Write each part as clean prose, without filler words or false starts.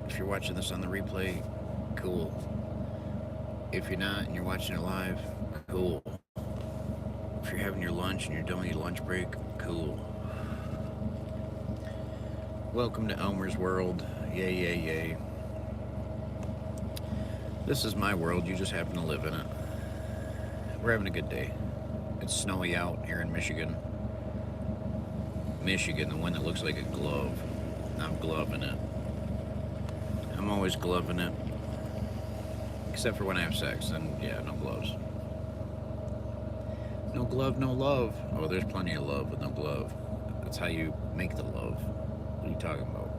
If you're watching this on the replay, cool. If you're not and you're watching it live, cool. If you're having your lunch and you're doing your lunch break, cool. Welcome to Elmer's World. Yay, yay, yay. This is my world, you just happen to live in it. We're having a good day. It's snowy out here in Michigan. Michigan, the one that looks like a glove. I'm gloving it. I'm always gloving it. Except for when I have sex, and yeah, no gloves. No glove, no love. Oh, there's plenty of love with no glove. That's how you make the love. What are you talking about?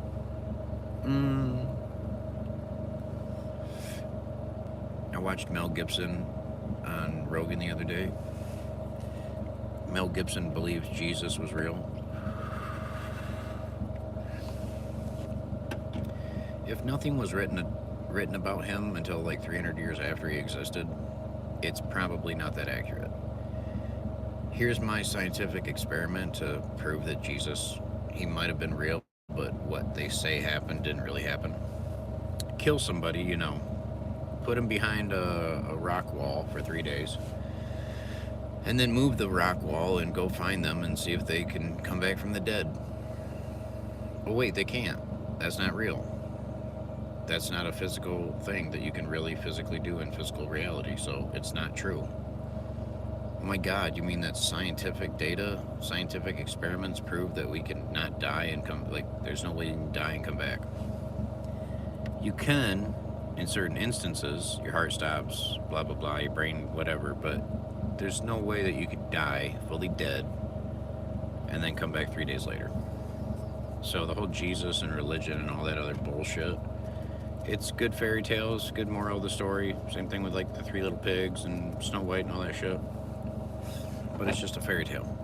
I watched Mel Gibson on Rogan the other day. Mel Gibson believes Jesus was real. If nothing was written about him until like 300 years after he existed, it's probably not that accurate. Here's my scientific experiment to prove that Jesus, he might have been real, but what they say happened didn't really happen. Kill somebody, put him behind a rock wall for 3 days, and then move the rock wall and go find them and see if they can come back from the dead. Oh, wait, they can't. That's not real. That's not a physical thing that you can really physically do in physical reality, so it's not true. Oh my God, you mean that scientific data, scientific experiments prove that we can not die and come, like, there's no way you can die and come back? You can, in certain instances, your heart stops, blah, blah, blah, your brain, whatever, but there's no way that you could die fully dead and then come back 3 days later. So the whole Jesus and religion and all that other bullshit, it's good fairy tales, good moral of the story. Same thing with like the Three Little Pigs and Snow White and all that shit. But it's just a fairy tale.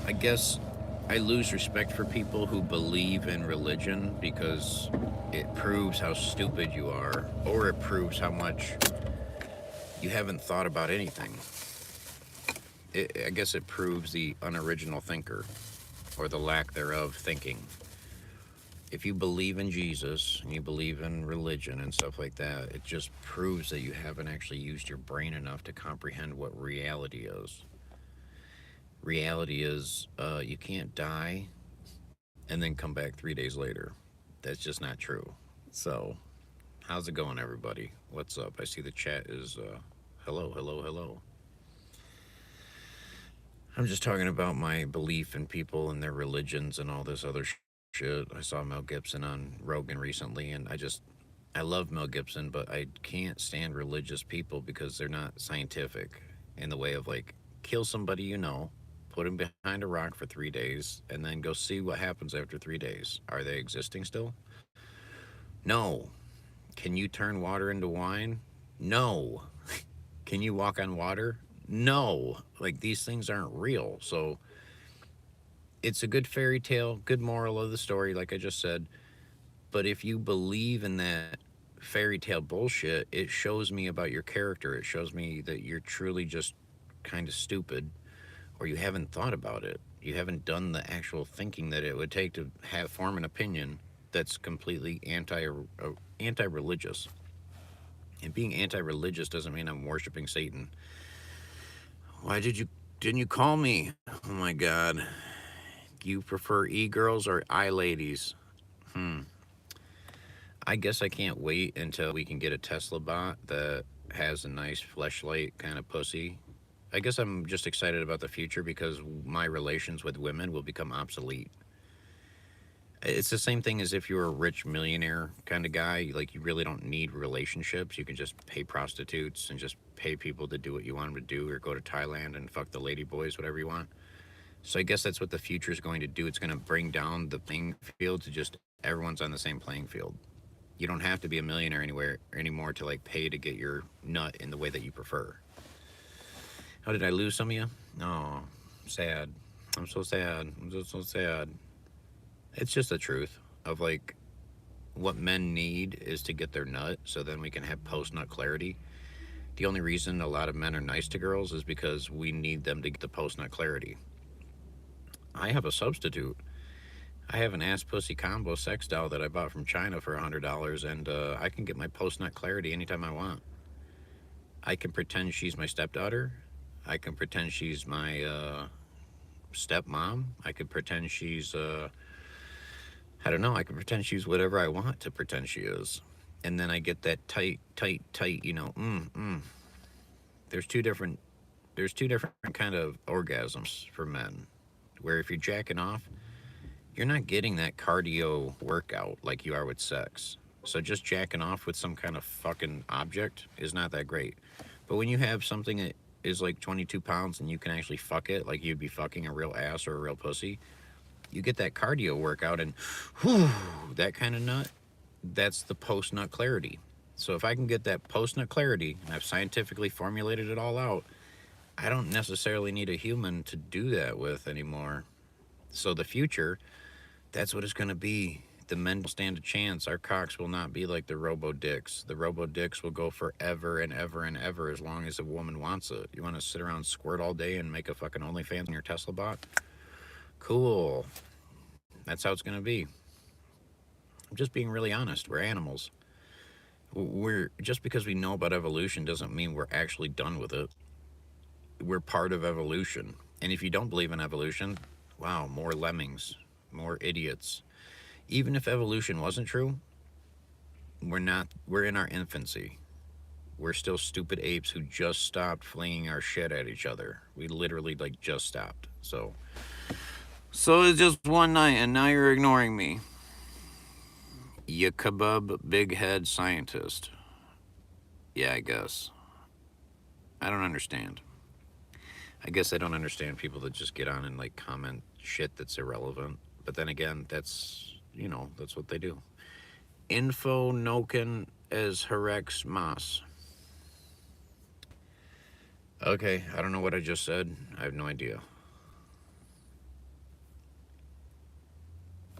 I guess I lose respect for people who believe in religion because it proves how stupid you are, or it proves how much you haven't thought about anything. I guess it proves the unoriginal thinker, or the lack thereof thinking. If you believe in Jesus and you believe in religion and stuff like that, it just proves that you haven't actually used your brain enough to comprehend what reality is. Reality is you can't die and then come back 3 days later. That's just not true. So, how's it going, everybody? What's up? I see the chat is hello, hello, hello. I'm just talking about my belief in people and their religions and all this other shit. I saw Mel Gibson on Rogan recently, and I love Mel Gibson, but I can't stand religious people because they're not scientific in the way of like, kill somebody put him behind a rock for 3 days, and then go see what happens after 3 days. Are they existing still? No. Can you turn water into wine? No. Can you walk on water? No. Like, these things aren't real. So it's a good fairy tale, good moral of the story, like I just said. But if you believe in that fairy tale bullshit, it shows me about your character. It shows me that you're truly just kind of stupid, or you haven't thought about it. You haven't done the actual thinking that it would take to form an opinion that's completely anti-religious. And being anti-religious doesn't mean I'm worshiping Satan. Why didn't you call me? Oh my God. You prefer e-girls or i-ladies? I guess I can't wait until we can get a Tesla bot that has a nice fleshlight kind of pussy. I guess I'm just excited about the future because my relations with women will become obsolete. It's the same thing as if you're a rich millionaire kind of guy. Like, you really don't need relationships. You can just pay prostitutes and just pay people to do what you want them to do, or go to Thailand and fuck the lady boys, whatever you want. So I guess that's what the future is going to do. It's going to bring down the playing field to just everyone's on the same playing field. You don't have to be a millionaire anymore to like pay to get your nut in the way that you prefer. How did I lose some of you? Oh, sad. I'm so sad. I'm just so sad. It's just the truth of like, what men need is to get their nut so then we can have post nut clarity. The only reason a lot of men are nice to girls is because we need them to get the post nut clarity. I have a substitute. I have an ass pussy combo sex doll that I bought from China for $100, and I can get my post nut clarity anytime I want. I can pretend she's my stepdaughter. I can pretend she's my stepmom. I could pretend she's I don't know. I can pretend she's whatever I want to pretend she is, and then I get that tight, tight, tight. There's two different there's two different kind of orgasms for men, where if you're jacking off, you're not getting that cardio workout like you are with sex. So just jacking off with some kind of fucking object is not that great. But when you have something that is like 22 pounds and you can actually fuck it like you'd be fucking a real ass or a real pussy, you get that cardio workout and whew, that kind of nut, that's the post nut clarity. So if I can get that post nut clarity, and I've scientifically formulated it all out, I don't necessarily need a human to do that with anymore. So the future, that's what it's going to be. The men will stand a chance. Our cocks will not be like the robo dicks. The robo dicks will go forever and ever and ever as long as a woman wants it. You want to sit around squirt all day and make a fucking OnlyFans in your Tesla bot? Cool. That's how it's going to be. I'm just being really honest. We're animals. We're just because we know about evolution doesn't mean we're actually done with it. We're part of evolution. And if you don't believe in evolution, wow, more lemmings, more idiots. Even if evolution wasn't true, we're in our infancy. We're still stupid apes who just stopped flinging our shit at each other. We literally like just stopped. So it's just one night and now you're ignoring me. You kebab big head scientist. Yeah, I guess. I don't understand. I guess I don't understand people that just get on and like comment shit that's irrelevant. But then again, that's what they do. Info Noken as Herex Mas. Okay, I don't know what I just said. I have no idea.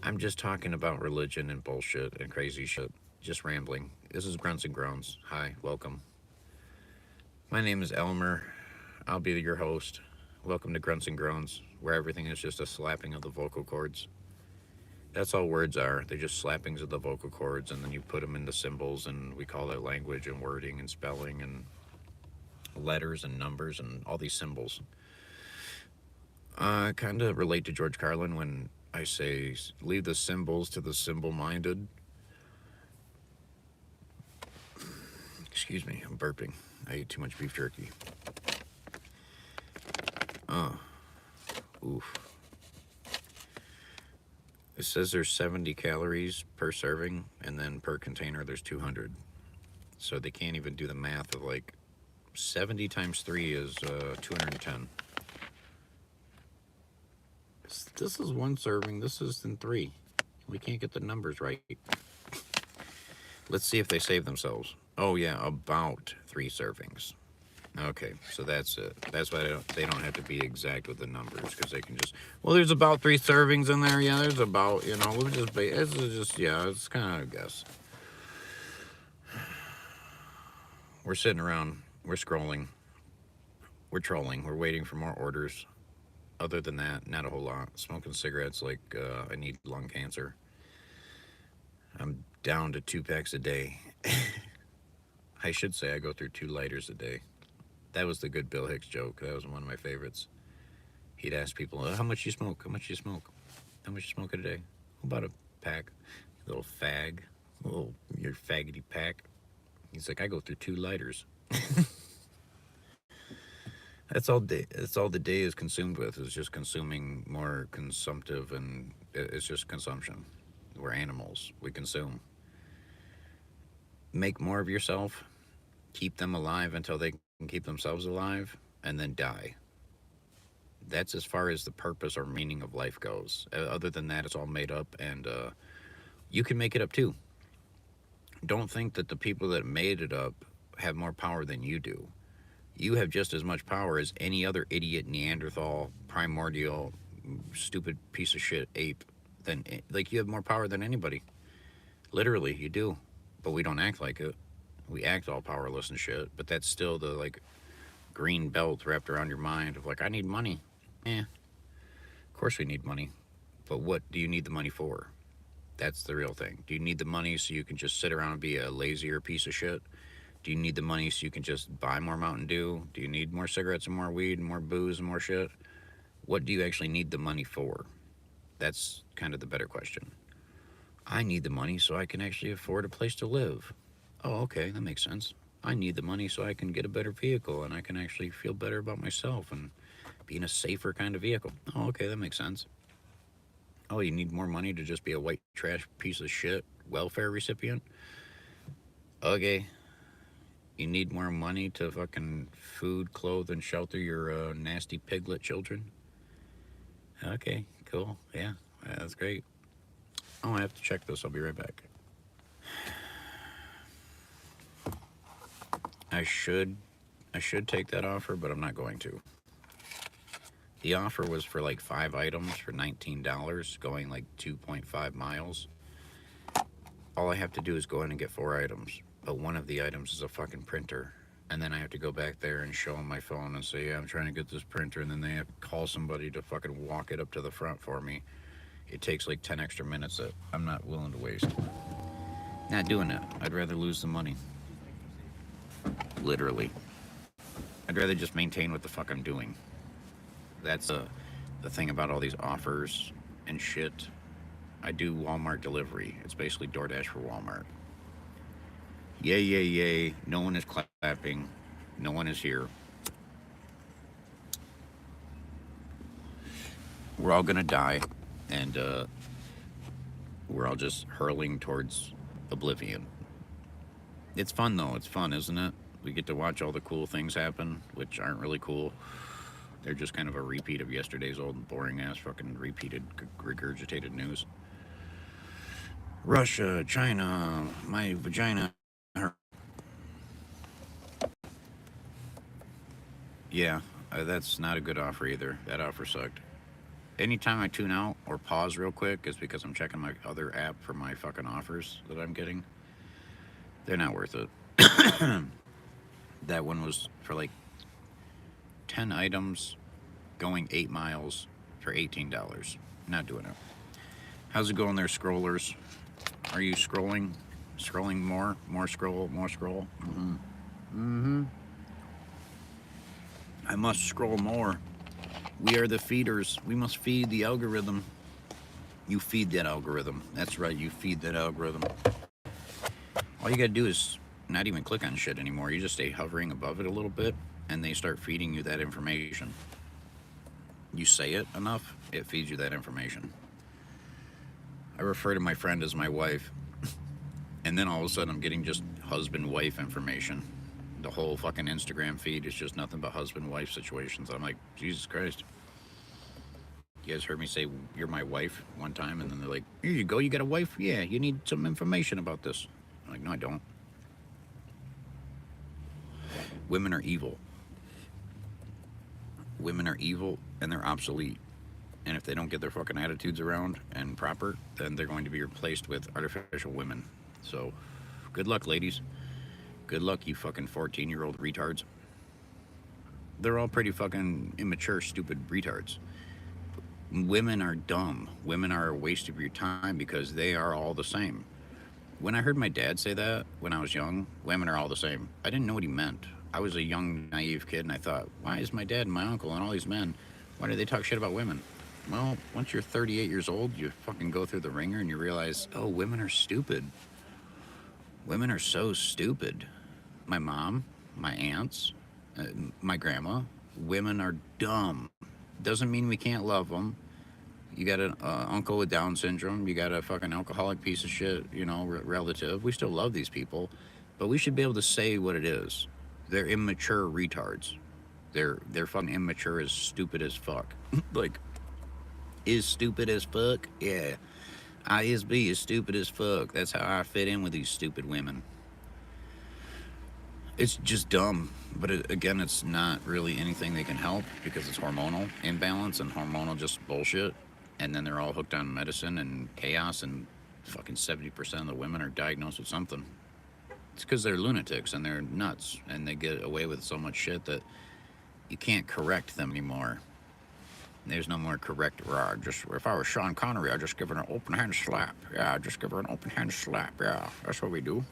I'm just talking about religion and bullshit and crazy shit. Just rambling. This is Grunts and Groans. Hi, welcome. My name is Elmer. I'll be your host. Welcome to Grunts and Groans, where everything is just a slapping of the vocal cords. That's all words are. They're just slappings of the vocal cords, and then you put them into symbols, and we call that language and wording and spelling and letters and numbers and all these symbols. I kind of relate to George Carlin when I say, leave the symbols to the symbol-minded. Excuse me, I'm burping. I ate too much beef jerky. Oof. It says there's 70 calories per serving, and then per container there's 200. So they can't even do the math of like 70 times 3 is 210. This is one serving, this is in 3. We can't get the numbers right. Let's see if they save themselves. Oh yeah, about 3 servings. Okay, so that's it. That's why they don't have to be exact with the numbers, because they can just, well, there's about 3 servings in there. Yeah, there's about, we'll just be, it's kind of a guess. We're sitting around, we're scrolling, we're trolling, we're waiting for more orders. Other than that, not a whole lot. Smoking cigarettes like I need lung cancer. I'm down to 2 packs a day. I should say I go through 2 lighters a day. That was the good Bill Hicks joke. That was one of my favorites. He'd ask people, how much you smoke? How much you smoke? How much you smoke a day? About a pack. Little fag. Your faggoty pack. He's like, I go through 2 lighters. That's all the day is consumed with, is just consuming more consumptive, and it's just consumption. We're animals. We consume. Make more of yourself. Keep them alive until they can keep themselves alive, and then die. That's as far as the purpose or meaning of life goes. Other than that, it's all made up, and you can make it up too. Don't think that the people that made it up have more power than you do. You have just as much power as any other idiot, Neanderthal, primordial, stupid piece of shit ape. You have more power than anybody. Literally, you do. But we don't act like it. We act all powerless and shit, but that's still the green belt wrapped around your mind of I need money. Of course we need money. But what do you need the money for? That's the real thing. Do you need the money so you can just sit around and be a lazier piece of shit? Do you need the money so you can just buy more Mountain Dew? Do you need more cigarettes and more weed and more booze and more shit? What do you actually need the money for? That's kind of the better question. I need the money so I can actually afford a place to live. Oh, okay, that makes sense. I need the money so I can get a better vehicle and I can actually feel better about myself and be in a safer kind of vehicle. Oh, okay, that makes sense. Oh, you need more money to just be a white trash piece of shit welfare recipient? Okay. You need more money to fucking food, clothe, and shelter your nasty piglet children? Okay, cool. Yeah, that's great. Oh, I have to check this. I'll be right back. I should I should take that offer, but I'm not going to. The offer was for like 5 items for $19, going like 2.5 miles. All I have to do is go in and get 4 items, but one of the items is a fucking printer. And then I have to go back there and show them my phone and say, yeah, I'm trying to get this printer. And then they have to call somebody to fucking walk it up to the front for me. It takes like 10 extra minutes that I'm not willing to waste. Not doing it. I'd rather lose the money. Literally. I'd rather just maintain what the fuck I'm doing. That's the thing about all these offers and shit. I do Walmart delivery. It's basically DoorDash for Walmart. Yay, yay, yay. No one is clapping. No one is here. We're all gonna die, and we're all just hurling towards oblivion. It's fun, though. It's fun, isn't it? We get to watch all the cool things happen, which aren't really cool. They're just kind of a repeat of yesterday's old boring ass fucking repeated regurgitated news. Russia, China, my vagina hurt. Yeah, that's not a good offer either. That offer sucked. Anytime I tune out or pause real quick is because I'm checking my other app for my fucking offers that I'm getting. They're not worth it. That one was for like 10 items going 8 miles for $18. Not doing it. How's it going there, scrollers? Are you scrolling? Scrolling more? More scroll? More scroll? Mm-hmm. Mm-hmm. I must scroll more. We are the feeders. We must feed the algorithm. You feed that algorithm. That's right, you feed that algorithm. All you gotta do is not even click on shit anymore. You just stay hovering above it a little bit, and they start feeding you that information. You say it enough, it feeds you that information. I refer to my friend as my wife, and then all of a sudden I'm getting just husband-wife information. The whole fucking Instagram feed is just nothing but husband-wife situations. I'm like, Jesus Christ. You guys heard me say, you're my wife one time, and then they're like, here you go, you got a wife? Yeah, you need some information about this. I'm like, no, I don't. Women are evil. Women are evil, and they're obsolete. And if they don't get their fucking attitudes around and proper, then they're going to be replaced with artificial women. So, good luck, ladies. Good luck, you fucking 14-year-old retards. They're all pretty fucking immature, stupid retards. Women are dumb. Women are a waste of your time because they are all the same. When I heard my dad say that when I was young, women are all the same, I didn't know what he meant. I was a young, naive kid, and I thought, why is my dad and my uncle and all these men, why do they talk shit about women? Well, once you're 38 years old, you fucking go through the ringer and you realize, oh, women are stupid. Women are so stupid. My mom, my aunts, my grandma, women are dumb. Doesn't mean we can't love them. You got an uncle with Down syndrome. You got a fucking alcoholic piece of shit, you know, relative. We still love these people, but we should be able to say what it is. They're immature retards. They're fucking immature as stupid as fuck. Like, is stupid as fuck? Yeah. ISB is stupid as fuck. That's how I fit in with these stupid women. It's just dumb. But again, it's not really anything they can help because it's hormonal imbalance and hormonal just bullshit. And then they're all hooked on medicine and chaos, and fucking 70% of the women are diagnosed with something. It's because they're lunatics and they're nuts, and they get away with so much shit that you can't correct them anymore. There's no more correct. Just if I was Sean Connery, I'd just give her an open hand slap. Yeah, I'd just give her an open hand slap. Yeah, that's what we do.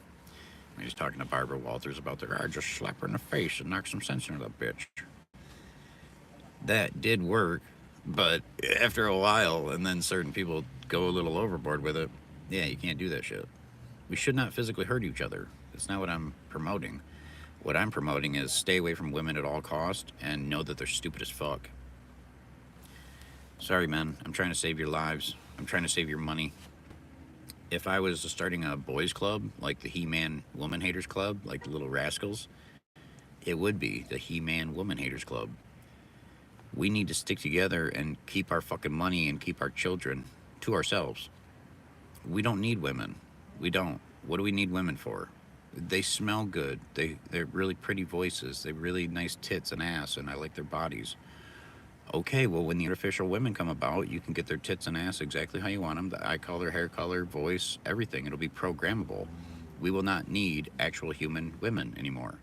He's talking to Barbara Walters about the I just slap her in the face and knock some sense into that bitch. That did work, but after a while, and then certain people go a little overboard with it, yeah, you can't do that shit. We should not physically hurt each other. That's not what I'm promoting. What I'm promoting is stay away from women at all cost and know that they're stupid as fuck. Sorry, men. I'm trying to save your lives. I'm trying to save your money. If I was starting a boys club, like the He-Man Woman Haters Club, like the Little Rascals, it would be the He-Man Woman Haters Club. We need to stick together and keep our fucking money and keep our children to ourselves. We don't need women. We don't. What do we need women for? They smell good. They're really pretty voices. They're really nice tits and ass, and I like their bodies. Okay, well, when the artificial women come about, you can get their tits and ass exactly how you want them. The eye color, hair color, voice, everything. It'll be programmable. We will not need actual human women anymore.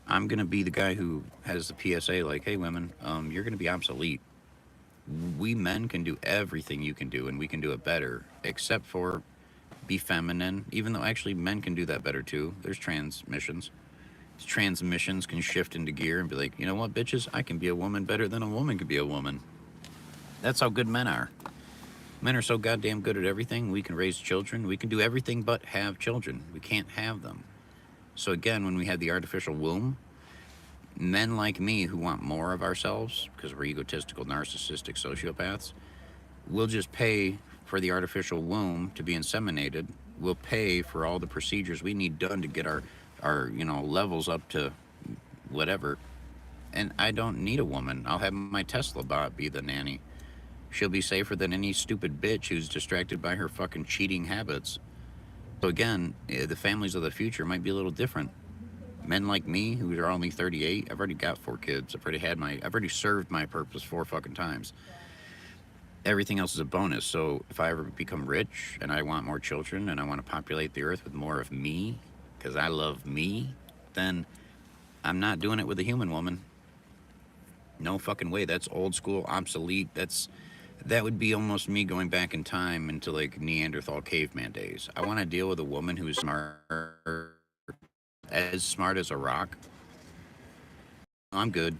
I'm going to be the guy who has the PSA like, hey, women, you're going to be obsolete. We men can do everything you can do, and we can do it better, except for be feminine, even though actually men can do that better too. There's transmissions. Transmissions can shift into gear and be like, you know what, bitches, I can be a woman better than a woman can be a woman. That's how good men are. Men are so goddamn good at everything. We can raise children. We can do everything but have children. We can't have them. So again, when we had the artificial womb, men like me who want more of ourselves, because we're egotistical, narcissistic sociopaths, we'll just pay for the artificial womb to be inseminated. We'll pay for all the procedures we need done to get our levels up to whatever. And I don't need a woman. I'll have my Tesla bot be the nanny. She'll be safer than any stupid bitch who's distracted by her fucking cheating habits. So again, the families of the future might be a little different. Men like me, who are only 38, I've already got 4 kids. I've already served my purpose 4 fucking times. Everything else is a bonus. So if I ever become rich and I want more children and I want to populate the earth with more of me, because I love me, then I'm not doing it with a human woman. No fucking way. That's old school, obsolete. That would be almost me going back in time into like Neanderthal caveman days. I want to deal with a woman who's as smart as a rock. I'm good.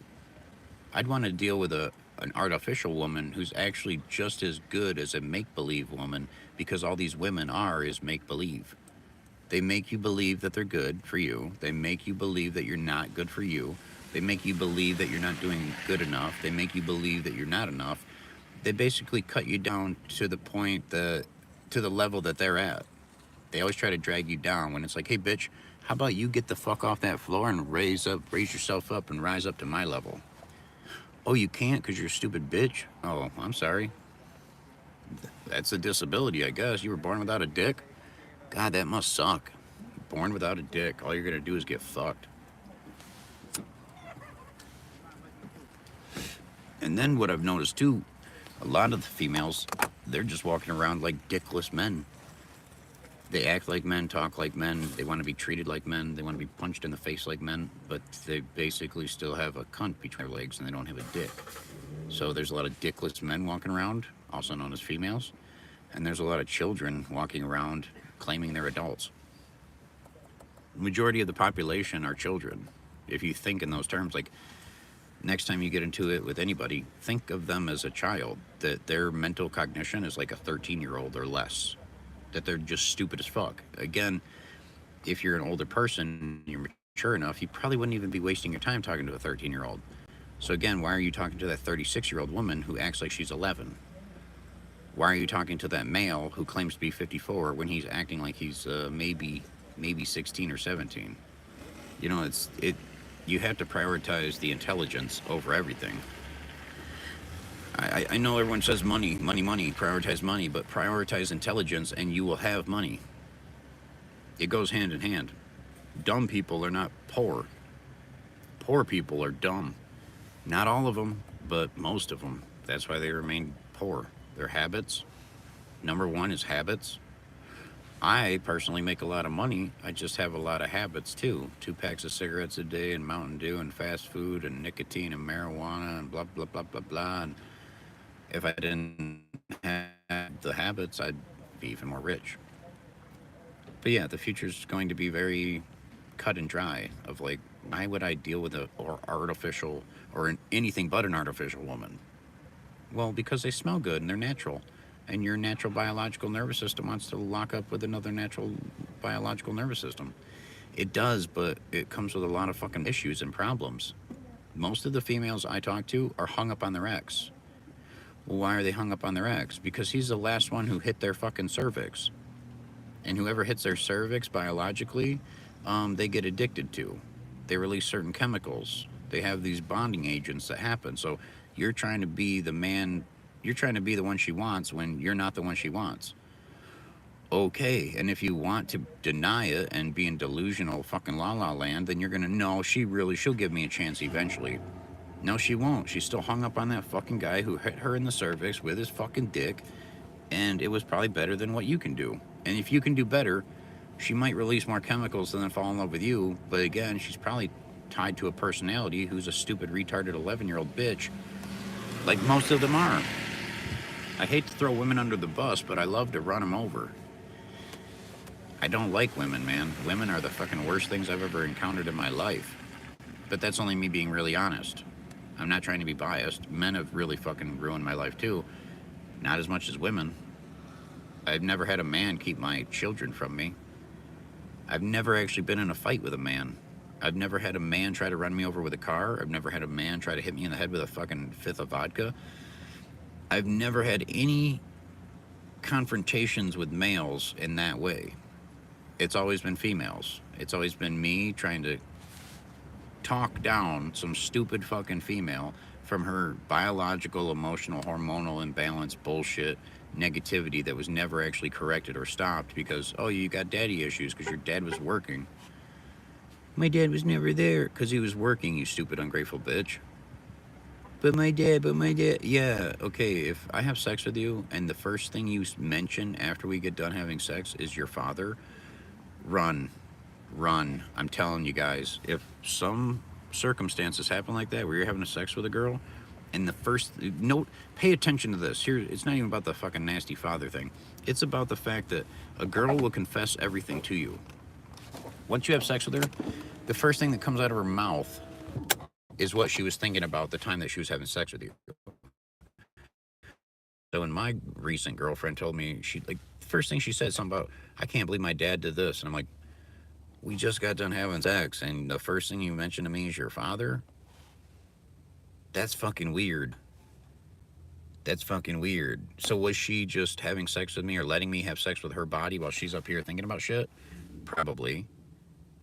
I'd want to deal with an artificial woman who's actually just as good as a make-believe woman, because all these women is make-believe. They make you believe that they're good for you. They make you believe that you're not good for you. They make you believe that you're not doing good enough. They make you believe that you're not enough. They basically cut you down to the point to the level that they're at. They always try to drag you down when it's like, hey, bitch, how about you get the fuck off that floor and raise yourself up and rise up to my level? Oh, you can't because you're a stupid bitch? Oh, I'm sorry. That's a disability, I guess. You were born without a dick? God, that must suck. Born without a dick. All you're going to do is get fucked. And then what I've noticed too, a lot of the females, they're just walking around like dickless men. They act like men, talk like men. They want to be treated like men. They want to be punched in the face like men. But they basically still have a cunt between their legs and they don't have a dick. So there's a lot of dickless men walking around, also known as females. And there's a lot of children walking around claiming they're adults. The majority of the population are children. If you think in those terms, like next time you get into it with anybody, think of them as a child, that their mental cognition is like a 13-year-old or less, that they're just stupid as fuck. Again, if you're an older person, you're mature enough, you probably wouldn't even be wasting your time talking to a 13-year-old. So again, why are you talking to that 36-year-old woman who acts like she's 11? Why are you talking to that male who claims to be 54 when he's acting like he's maybe 16 or 17? You know, you have to prioritize the intelligence over everything. I know everyone says money, prioritize money, but prioritize intelligence and you will have money. It goes hand in hand. Dumb people are not poor. Poor people are dumb. Not all of them, but most of them. That's why they remain poor. Their habits. Number one is habits. I personally make a lot of money. I just have a lot of habits too. 2 packs of cigarettes a day and Mountain Dew and fast food and nicotine and marijuana and blah, blah, blah, blah, blah. And If I didn't have the habits, I'd be even more rich. But yeah, the future's going to be very cut and dry of like, why would I deal with a or artificial or anything but an artificial woman? Well, because they smell good and they're natural. And your natural biological nervous system wants to lock up with another natural biological nervous system. It does, but it comes with a lot of fucking issues and problems. Most of the females I talk to are hung up on their ex. Well, why are they hung up on their ex? Because he's the last one who hit their fucking cervix. And whoever hits their cervix biologically, they get addicted to. They release certain chemicals. They have these bonding agents that happen. So you're trying to be the man, you're trying to be the one she wants when you're not the one she wants. Okay, and if you want to deny it and be in delusional fucking la la land, then you're gonna know she'll give me a chance eventually. No, she won't. She's still hung up on that fucking guy who hit her in the cervix with his fucking dick, and it was probably better than what you can do. And if you can do better, she might release more chemicals and then fall in love with you. But again, she's probably tied to a personality who's a stupid, retarded 11-year-old bitch, like most of them are. I hate to throw women under the bus, but I love to run them over. I don't like women, man. Women are the fucking worst things I've ever encountered in my life. But that's only me being really honest. I'm not trying to be biased. Men have really fucking ruined my life too. Not as much as women. I've never had a man keep my children from me. I've never actually been in a fight with a man. I've never had a man try to run me over with a car. I've never had a man try to hit me in the head with a fucking fifth of vodka. I've never had any confrontations with males in that way. It's always been females. It's always been me trying to talk down some stupid fucking female from her biological, emotional, hormonal imbalance bullshit negativity that was never actually corrected or stopped because, oh, you got daddy issues because your dad was working. My dad was never there because he was working, you stupid, ungrateful bitch. But my dad, yeah, okay, if I have sex with you and the first thing you mention after we get done having sex is your father, run. Run. I'm telling you guys, if some circumstances happen like that where you're having sex with a girl, and the first note, pay attention to this. Here, it's not even about the fucking nasty father thing. It's about the fact that a girl will confess everything to you. Once you have sex with her, the first thing that comes out of her mouth is what she was thinking about the time that she was having sex with you. So when my recent girlfriend told me, she like the first thing she said something about, I can't believe my dad did this, and I'm like, we just got done having sex, and the first thing you mentioned to me is your father? That's fucking weird. That's fucking weird. So was she just having sex with me or letting me have sex with her body while she's up here thinking about shit? Probably.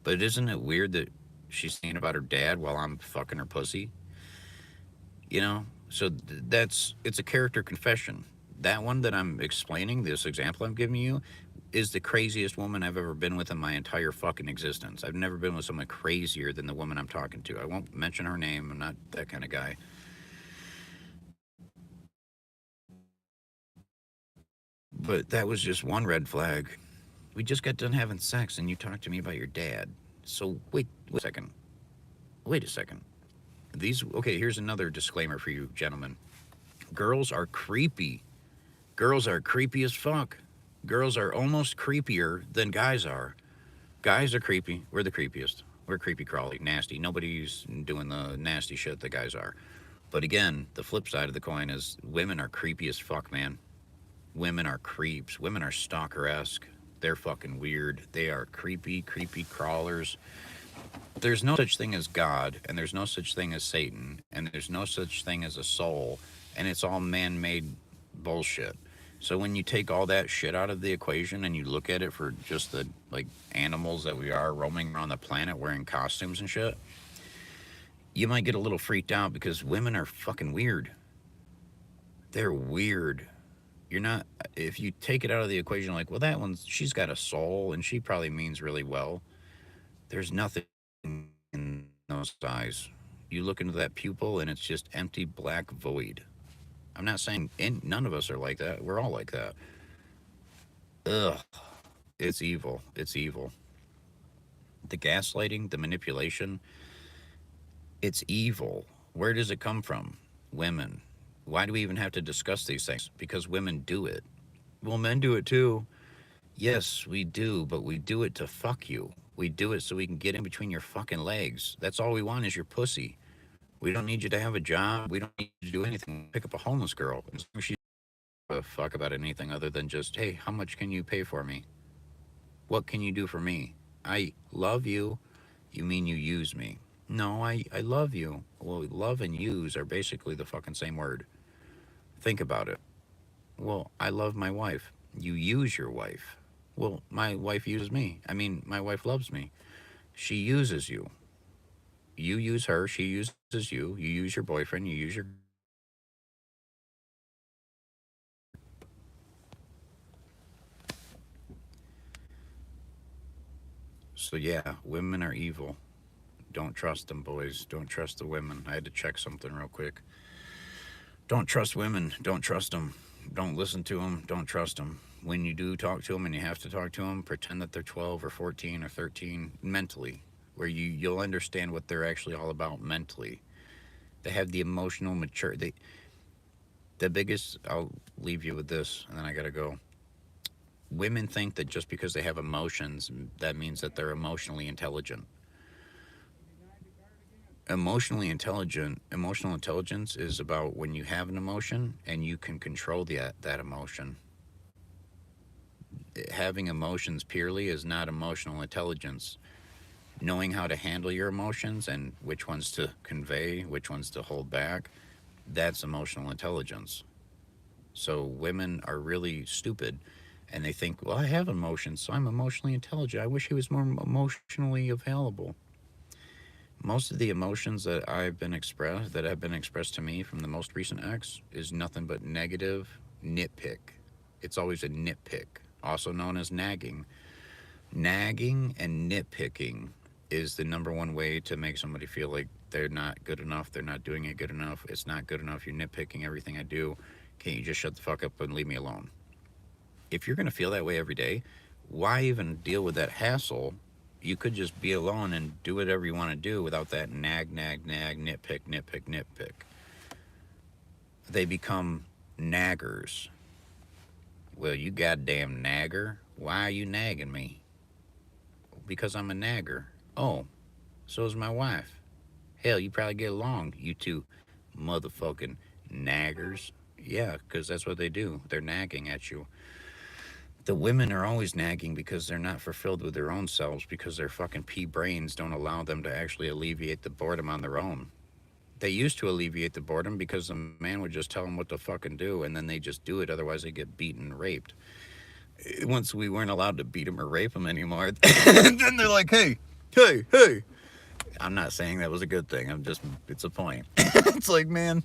But isn't it weird that she's thinking about her dad while I'm fucking her pussy? You know? So it's a character confession. That one that I'm explaining, this example I'm giving you, is the craziest woman I've ever been with in my entire fucking existence. I've never been with someone crazier than the woman I'm talking to. I won't mention her name. I'm not that kind of guy. But that was just one red flag. We just got done having sex and you talked to me about your dad. So wait a second. Wait a second. Okay, here's another disclaimer for you gentlemen. Girls are creepy. Girls are creepy as fuck. Girls are almost creepier than guys are. Guys are creepy. We're the creepiest. We're creepy crawly, nasty. Nobody's doing the nasty shit that guys are. But again, the flip side of the coin is women are creepy as fuck, man. Women are creeps. Women are stalker-esque. They're fucking weird. They are creepy, creepy crawlers. There's no such thing as God, and there's no such thing as Satan, and there's no such thing as a soul, and it's all man-made bullshit. So when you take all that shit out of the equation and you look at it for just the like animals that we are roaming around the planet wearing costumes and shit, you might get a little freaked out because women are fucking weird. They're weird. You're not, if you take it out of the equation, like, well, that one's, she's got a soul and she probably means really well. There's nothing in those eyes. You look into that pupil and it's just empty black void. I'm not saying none of us are like that. We're all like that. Ugh. It's evil. It's evil. The gaslighting, the manipulation, it's evil. Where does it come from? Women. Why do we even have to discuss these things? Because women do it. Well, men do it too. Yes, we do, but we do it to fuck you. We do it so we can get in between your fucking legs. That's all we want is your pussy. We don't need you to have a job. We don't need you to do anything. Pick up a homeless girl. And she doesn't give a fuck about anything other than just, hey, how much can you pay for me? What can you do for me? I love you. You mean you use me? No, I love you. Well, love and use are basically the fucking same word. Think about it. Well, I love my wife. You use your wife. Well, my wife uses me. I mean, my wife loves me. She uses you. You use her. She uses you. You use your boyfriend. You use your. So, yeah, women are evil. Don't trust them, boys. Don't trust the women. I had to check something real quick. Don't trust women. Don't trust them. Don't listen to them. Don't trust them. When you do talk to them and you have to talk to them, pretend that they're 12 or 14 or 13 mentally, where you'll understand what they're actually all about mentally. They have the emotional maturity. The biggest, I'll leave you with this, and then I gotta go. Women think that just because they have emotions, that means that they're emotionally intelligent. Emotional intelligence is about when you have an emotion and you can control that emotion. Having emotions purely is not emotional intelligence. Knowing how to handle your emotions and which ones to convey, which ones to hold back, that's emotional intelligence. So women are really stupid and they think, well, I have emotions, so I'm emotionally intelligent. I wish he was more emotionally available. Most of the emotions that have been expressed to me from the most recent ex is nothing but negative nitpick. It's always a nitpick, also known as nagging. Nagging and nitpicking is the number one way to make somebody feel like they're not good enough, they're not doing it good enough, it's not good enough, you're nitpicking everything I do. Can't you just shut the fuck up and leave me alone? If you're going to feel that way every day, why even deal with that hassle? You could just be alone and do whatever you want to do without that nag, nag, nag, nitpick, nitpick, nitpick. They become naggers. Well, you goddamn nagger. Why are you nagging me? Because I'm a nagger. Oh, so is my wife. Hell, you probably get along, you two motherfucking naggers. Yeah, because that's what they do. They're nagging at you. The women are always nagging because they're not fulfilled with their own selves because their fucking pea brains don't allow them to actually alleviate the boredom on their own. They used to alleviate the boredom because the man would just tell them what to fucking do and then they just do it. Otherwise, they get beaten and raped. Once we weren't allowed to beat them or rape them anymore, then they're like, hey, hey, hey. I'm not saying that was a good thing. It's a point. It's like, man,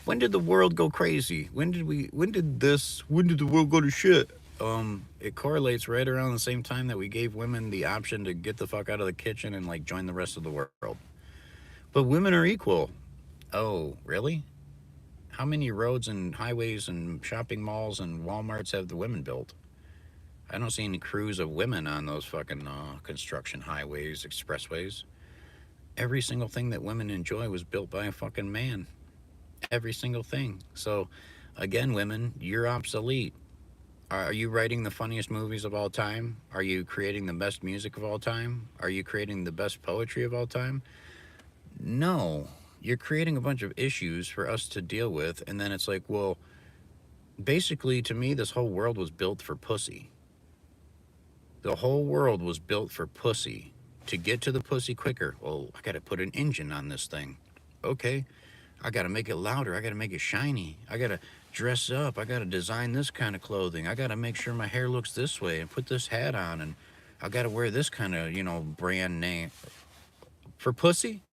when did the world go crazy? When did the world go to shit? It correlates right around the same time that we gave women the option to get the fuck out of the kitchen and like join the rest of the world. But women are equal. Oh, really? How many roads and highways and shopping malls and Walmarts have the women built? I don't see any crews of women on those fucking construction highways, expressways. Every single thing that women enjoy was built by a fucking man. Every single thing. So, again, women, you're obsolete. Are you writing the funniest movies of all time? Are you creating the best music of all time? Are you creating the best poetry of all time? No. You're creating a bunch of issues for us to deal with, and then it's like, well, basically, to me, this whole world was built for pussy. The whole world was built for pussy. To get to the pussy quicker, well, I gotta put an engine on this thing. Okay, I gotta make it louder. I gotta make it shiny. I gotta dress up. I gotta design this kind of clothing. I gotta make sure my hair looks this way and put this hat on. And I gotta wear this kind of, brand name. For pussy?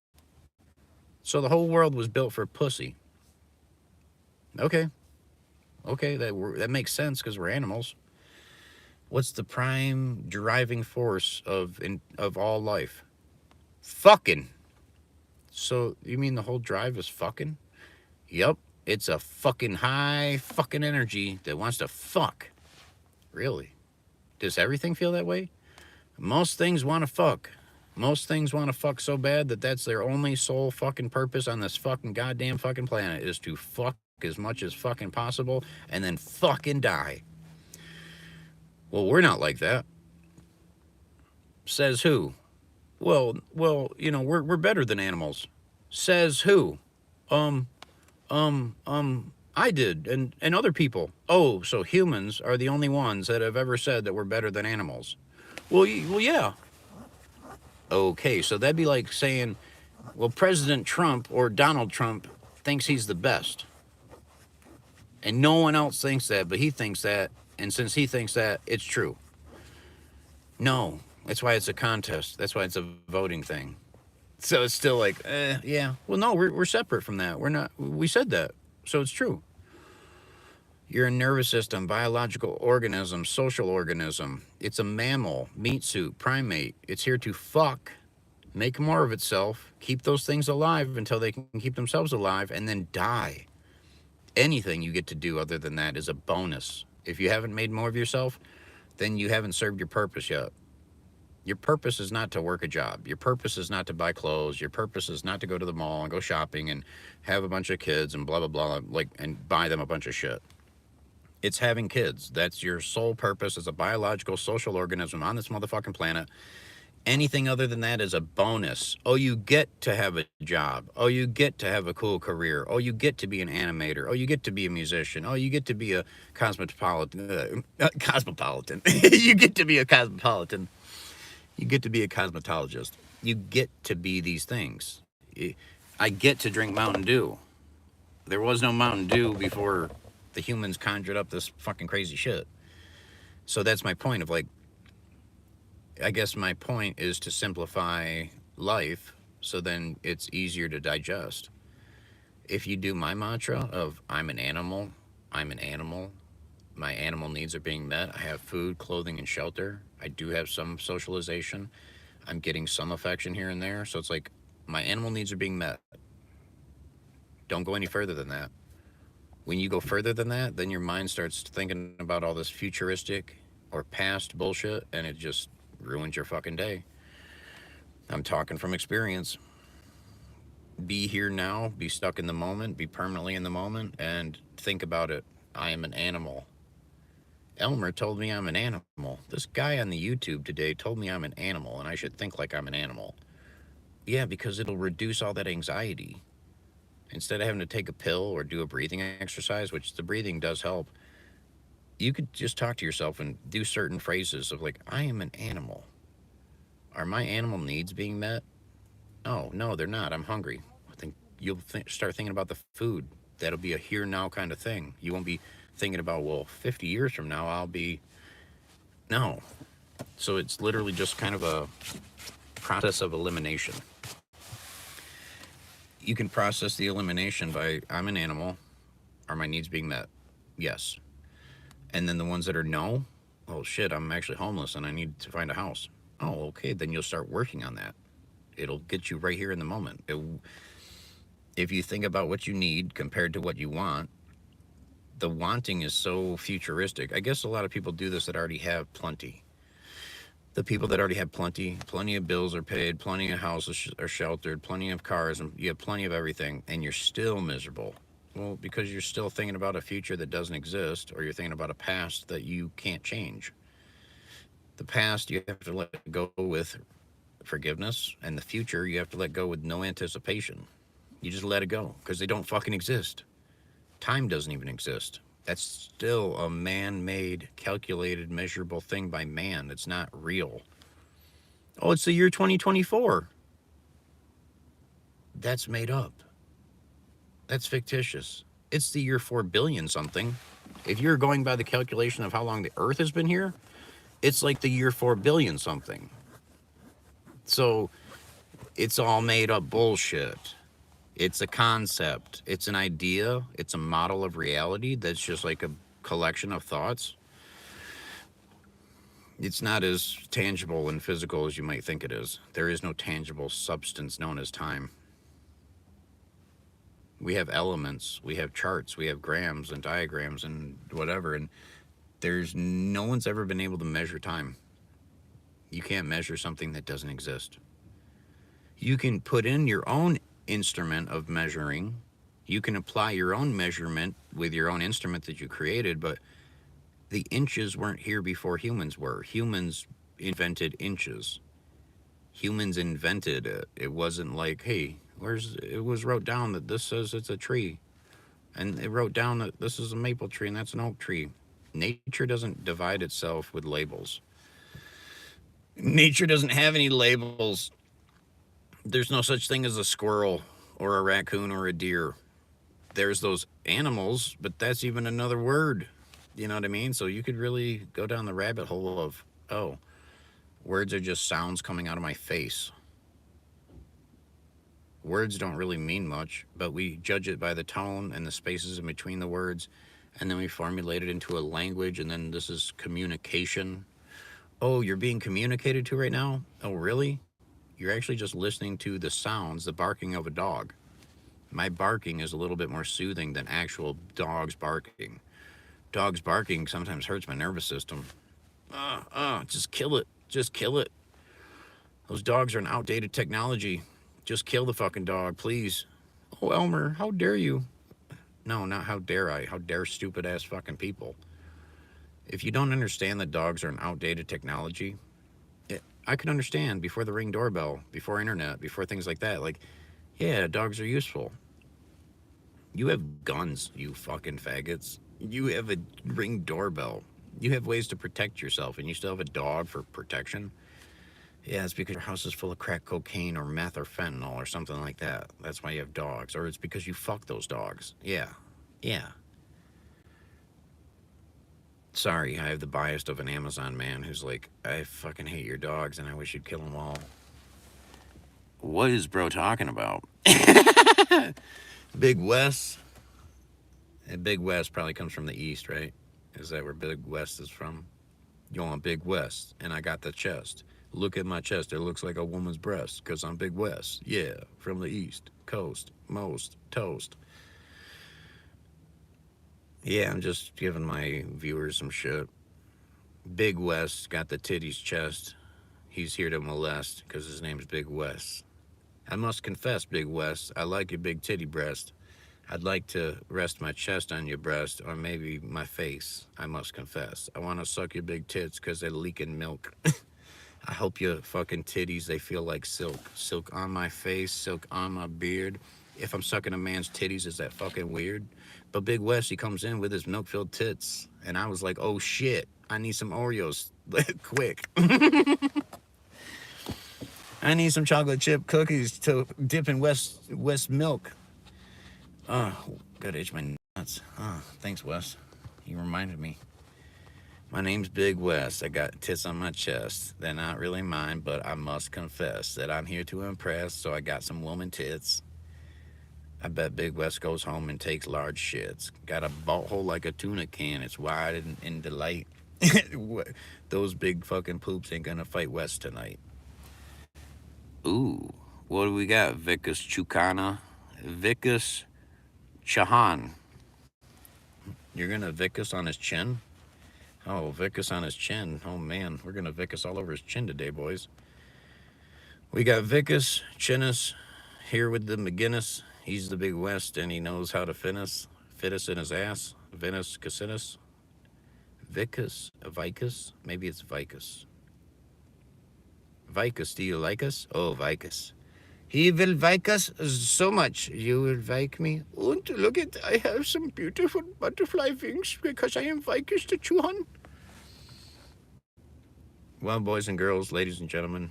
So the whole world was built for pussy. Okay. Okay, that makes sense because we're animals. What's the prime driving force of all life? Fucking. So you mean the whole drive is fucking? Yep. It's a fucking high fucking energy that wants to fuck. Really? Does everything feel that way? Most things want to fuck. Most things want to fuck so bad that that's their only sole fucking purpose on this fucking goddamn fucking planet is to fuck as much as fucking possible and then fucking die. Well, we're not like that. Says who? We're better than animals. Says who? Um, I did, and other people. Oh, so humans are the only ones that have ever said that we're better than animals. Well, yeah. Okay, so that'd be like saying, well, President Trump or Donald Trump thinks he's the best. And no one else thinks that, but he thinks that. And since he thinks that, it's true. No, that's why it's a contest. That's why it's a voting thing. So it's still like, yeah. Well, no, we're separate from that. We're not. We said that, so it's true. You're a nervous system, biological organism, social organism. It's a mammal, meat suit, primate. It's here to fuck, make more of itself, keep those things alive until they can keep themselves alive, and then die. Anything you get to do other than that is a bonus. If you haven't made more of yourself, then you haven't served your purpose yet. Your purpose is not to work a job. Your purpose is not to buy clothes. Your purpose is not to go to the mall and go shopping and have a bunch of kids and blah, blah, blah, and buy them a bunch of shit. It's having kids. That's your sole purpose as a biological, social organism on this motherfucking planet. Anything other than that is a bonus. Oh, you get to have a job. Oh, you get to have a cool career. Oh, you get to be an animator. Oh, you get to be a musician. Oh, you get to be a cosmopolitan. Cosmopolitan. You get to be a cosmopolitan. You get to be a cosmetologist. You get to be these things. I get to drink Mountain Dew. There was no Mountain Dew before the humans conjured up this fucking crazy shit. So that's my point of like, I guess my point is to simplify life so then it's easier to digest. If you do my mantra of I'm an animal, my animal needs are being met, I have food, clothing, and shelter, I do have some socialization, I'm getting some affection here and there, so it's like my animal needs are being met. Don't go any further than that. When you go further than that, then your mind starts thinking about all this futuristic or past bullshit, and it just ruins your fucking day. I'm talking from experience. Be here now, be stuck in the moment, be permanently in the moment, and think about it. I am an animal. Elmer told me I'm an animal. This guy on the YouTube today told me I'm an animal, and I should think like I'm an animal. Yeah, because it'll reduce all that anxiety. Instead of having to take a pill or do a breathing exercise, which the breathing does help, you could just talk to yourself and do certain phrases of like, I am an animal. Are my animal needs being met? Oh, no, they're not. I'm hungry. I think you'll start thinking about the food. That'll be a here now kind of thing. You won't be thinking about, well, 50 years from now, I'll be... No. So it's literally just kind of a process of elimination. You can process the elimination by, I'm an animal. Are my needs being met? Yes. And then the ones that are no, oh shit, I'm actually homeless and I need to find a house. Oh, okay, then you'll start working on that. It'll get you right here in the moment. If you think about what you need compared to what you want, the wanting is so futuristic. I guess a lot of people do this that already have plenty. The people that already have plenty of bills are paid, plenty of houses are sheltered, plenty of cars, and you have plenty of everything, and you're still miserable. Well, because you're still thinking about a future that doesn't exist, or you're thinking about a past that you can't change. The past you have to let go with forgiveness, and the future you have to let go with no anticipation. You just let it go, because they don't fucking exist. Time doesn't even exist. That's still a man-made, calculated, measurable thing by man. It's not real. Oh, it's the year 2024. That's made up. That's fictitious. It's the year 4 billion something. If you're going by the calculation of how long the Earth has been here, it's like the year 4 billion something. So it's all made up bullshit. It's a concept. It's an idea. It's a model of reality that's just like a collection of thoughts. It's not as tangible and physical as you might think it is. There is no tangible substance known as time. We have elements, we have charts, we have grams and diagrams and whatever, and no one's ever been able to measure time. You can't measure something that doesn't exist. You can put in your own instrument of measuring. You can apply your own measurement with your own instrument that you created, but the inches weren't here before humans were. Humans invented inches. Humans invented it. It wasn't like, hey, it was wrote down that this says it's a tree. And it wrote down that this is a maple tree and that's an oak tree. Nature doesn't divide itself with labels. Nature doesn't have any labels. There's no such thing as a squirrel or a raccoon or a deer. There's those animals, but that's even another word. You know what I mean? So you could really go down the rabbit hole of, oh, words are just sounds coming out of my face. Words don't really mean much, but we judge it by the tone and the spaces in between the words, and then we formulate it into a language, and then this is communication. Oh, you're being communicated to right now? Oh, really? You're actually just listening to the sounds, the barking of a dog. My barking is a little bit more soothing than actual dogs barking. Dogs barking sometimes hurts my nervous system. Just kill it. Just kill it. Those dogs are an outdated technology. Just kill the fucking dog, please. Oh, Elmer, how dare you? No, not how dare I. How dare stupid ass fucking people. If you don't understand that dogs are an outdated technology, I could understand before the Ring doorbell, before internet, before things like that. Like, yeah, dogs are useful. You have guns, you fucking faggots. You have a Ring doorbell. You have ways to protect yourself, and you still have a dog for protection. Yeah, it's because your house is full of crack cocaine or meth or fentanyl or something like that. That's why you have dogs. Or it's because you fuck those dogs. Yeah. Yeah. Sorry, I have the bias of an Amazon man who's like, I fucking hate your dogs and I wish you'd kill them all. What is bro talking about? Big West? And Big West probably comes from the East, right? Is that where Big West is from? You want Big West, and I got the chest. Look at my chest. It looks like a woman's breast because I'm Big West. Yeah, from the East Coast. Most toast. Yeah, I'm just giving my viewers some shit. Big West got the titties chest. He's here to molest because his name's Big West. I must confess, Big West, I like your big titty breast. I'd like to rest my chest on your breast or maybe my face, I must confess. I want to suck your big tits because they're leaking milk. I hope your fucking titties, they feel like silk. Silk on my face, silk on my beard. If I'm sucking a man's titties, is that fucking weird? But Big West, he comes in with his milk-filled tits. And I was like, oh shit, I need some Oreos. Quick. I need some chocolate chip cookies to dip in West milk. Oh, gotta itch my nuts. Oh, thanks, Wes. You reminded me. My name's Big West. I got tits on my chest. They're not really mine, but I must confess that I'm here to impress, so I got some woman tits. I bet Big West goes home and takes large shits. Got a butthole like a tuna can. It's wide and delight. Those big fucking poops ain't gonna fight West tonight. Ooh, what do we got? Vikas Chukana. Vikas Chahan. You're gonna Vikas on his chin? Oh, Vikas on his chin. Oh, man. We're going to Vikas all over his chin today, boys. We got Vikas Chinnis here with the McGinnis. He's the Big West, and he knows how to fit us in his ass. Venus Cassinis. Vicus? Maybe it's Vicus. Vicus, do you like us? Oh, Vicus. He will like us so much. You will like me. And look at, I have some beautiful butterfly wings because I am Vicus the Chuhan. Well, boys and girls, ladies and gentlemen,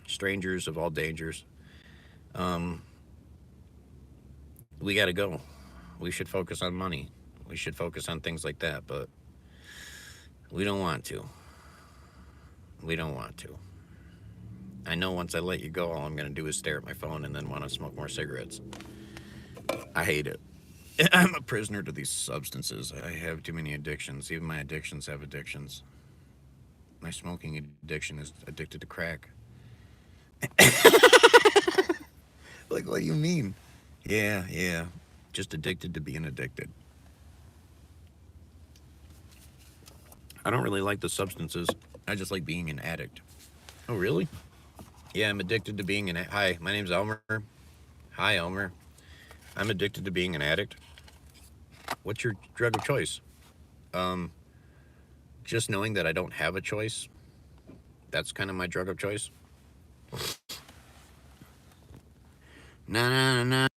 strangers of all dangers, we got to go. We should focus on money. We should focus on things like that, but we don't want to. We don't want to. I know once I let you go, all I'm going to do is stare at my phone and then want to smoke more cigarettes. I hate it. I'm a prisoner to these substances. I have too many addictions. Even my addictions have addictions. My smoking addiction is addicted to crack. Like, what do you mean? Yeah. Just addicted to being addicted. I don't really like the substances. I just like being an addict. Oh, really? Yeah, I'm addicted to being an. Hi, my name's Elmer. Hi, Elmer. I'm addicted to being an addict. What's your drug of choice? Um, just knowing that I don't have a choice. That's kind of my drug of choice. Na na na